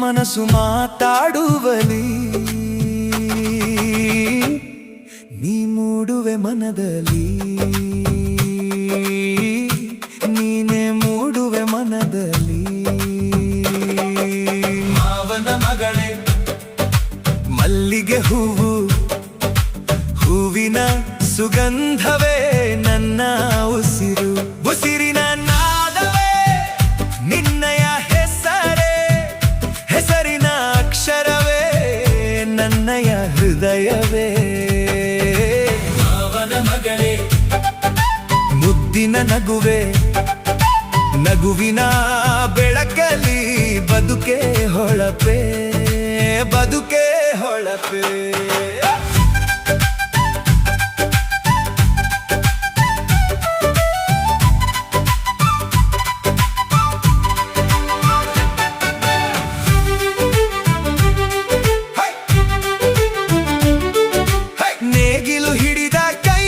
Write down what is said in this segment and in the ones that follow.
ಮನಸ್ಸು ಮಾತಾಡುವಲಿ, ನೀ ಮೂಡುವೆ ಮನದಲ್ಲಿ, ನೀನೇ ಮೂಡುವೆ ಮನದಲ್ಲಿ. ಮಾವನ ಮಗಳೇ ಮಲ್ಲಿಗೆ ಹೂವು, ಹೂವಿನ ಸುಗಂಧವೇ ನನ್ನ ಉಸಿರು, ಉಸಿರಿನ ನಾದವೇ ನಿನ್ನಯ ಹೆಸರೇ, ಹೆಸರಿನ ಅಕ್ಷರವೇ ನನ್ನಯ ಹೃದಯವೇ. ಮಾವನ ಮಗಳೇ ಮುದ್ದಿನ ನಗುವೆ, ನಗುವಿನ ಬೆಳಕಲ್ಲಿ ಬದುಕೆ ಹೊಳಪೆ, ಬದುಕೆ ಹೊಳಪೆ. ನೇಗಿಲು ಹಿಡಿದ ಕೈ,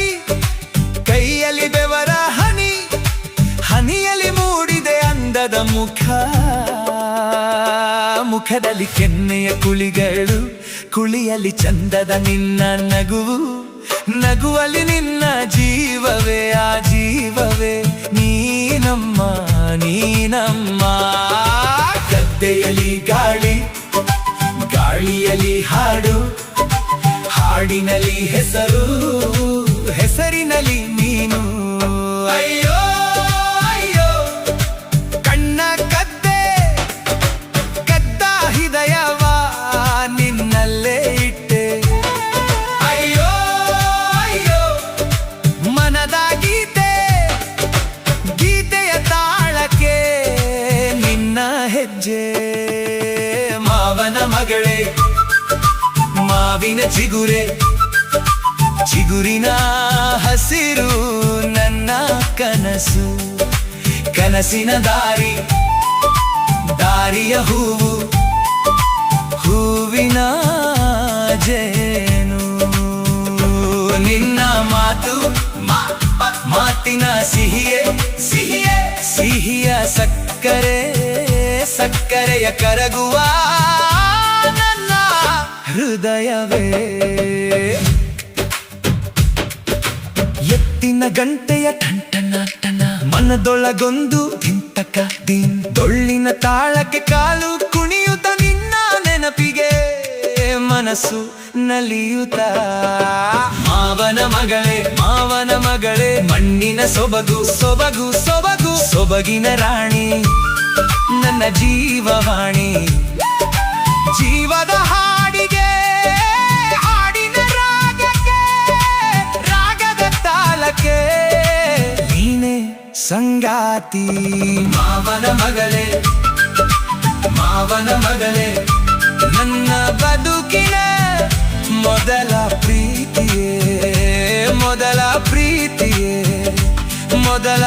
ಕೈಯಲ್ಲಿ ಬೆವರ ಹನಿ, ಹನಿಯಲ್ಲಿ ಮೂಡಿದೆ ಅಂದದ ಮುಖ, ಮುಖದಲ್ಲಿ ಕೆನ್ನೆಯ ಕುಳಿಗಳು, ಕುಳಿಯಲ್ಲಿ ಚಂದದ ನಿನ್ನ ನಗುವು, ನಗುವಲ್ಲಿ ನಿನ್ನ ಜೀವವೇ, ಆ ಜೀವವೇ ನೀನಮ್ಮ, ನೀನಮ್ಮ. ಗದ್ದೆಯಲ್ಲಿ ಗಾಳಿ, ಗಾಳಿಯಲ್ಲಿ ಹಾಡು, ಹಾಡಿನಲ್ಲಿ ಹೆಸರು, ಹೆಸರಿನಲ್ಲಿ ನೀನು. ಅಯ್ಯೋ ಅಯ್ಯೋ ಕಣ್ಣ ಕದ್ದೆ, ಕದ್ದ ಹೃದಯವ ನಿನ್ನಲ್ಲೇ ಇಟ್ಟೆ. ಅಯ್ಯೋ ಅಯ್ಯೋ ಮನದ ಗೀತೆ, ಗೀತೆಯ ತಾಳಕ್ಕೆ ನಿನ್ನ ಹೆಜ್ಜೆ. ಮಾವನ ಮಗಳೇ ಮಾವಿನ ಚಿಗುರೆ, ಚಿಗುರಿನ ಹಸಿರು ನನ್ನ ಕನಸು, ಕನಸಿನ ದಾರಿ, ದಾರಿಯ ಹೂವು, ಹೂವಿನ ಜೇನು. ನಿನ್ನ ಮಾತು, ಮಾತಿನ ಸಿಹಿಯೇ, ಸಿಹಿಯೇ ಸಿಹಿಯ ಸಕ್ಕರೆ, ಸಕ್ಕರೆಯ ಕರಗುವ ನನ್ನ ಹೃದಯವೇ. ಎತ್ತಿನ ಗಂಟೆಯ ಟಂಟನ ಟನ, ಮನದೊಳಗೊಂದು ದಿಂತಕ ದಿನ್, ಡೊಳ್ಳಿನ ತಾಳಕ್ಕೆ ಕಾಲು ಕುಣಿಯುತ್ತ ನಿನ್ನ ನೆನಪಿಗೆ ಮನಸ್ಸು ನಲಿಯುತ್ತ. ಮಾವನ ಮಗಳೇ ಮಾವನ ಮಗಳೇ ಮಣ್ಣಿನ ಸೊಬಗು, ಸೊಬಗು ಸೊಬಗು, ಸೊಬಗಿನ ರಾಣಿ ನನ್ನ ಜೀವವಾಣಿ. ಜೀವದ ಹಾಡಿಗೆ, ಹಾಡಿನ ರಾಗಕ್ಕೆ, ರಾಗದ ತಾಳಕ್ಕೆ ನೀನೇ ಸಂಗಾತಿ. ಮಾವನ ಮಗಳೇ ಮಾವನ ಮಗಳೇ ನನ್ನ ಬದುಕಿನ ಮೊದಲ ಪ್ರೀತಿಯೇ, ಮೊದಲ ಪ್ರೀತಿಯೇ, ಮೊದಲ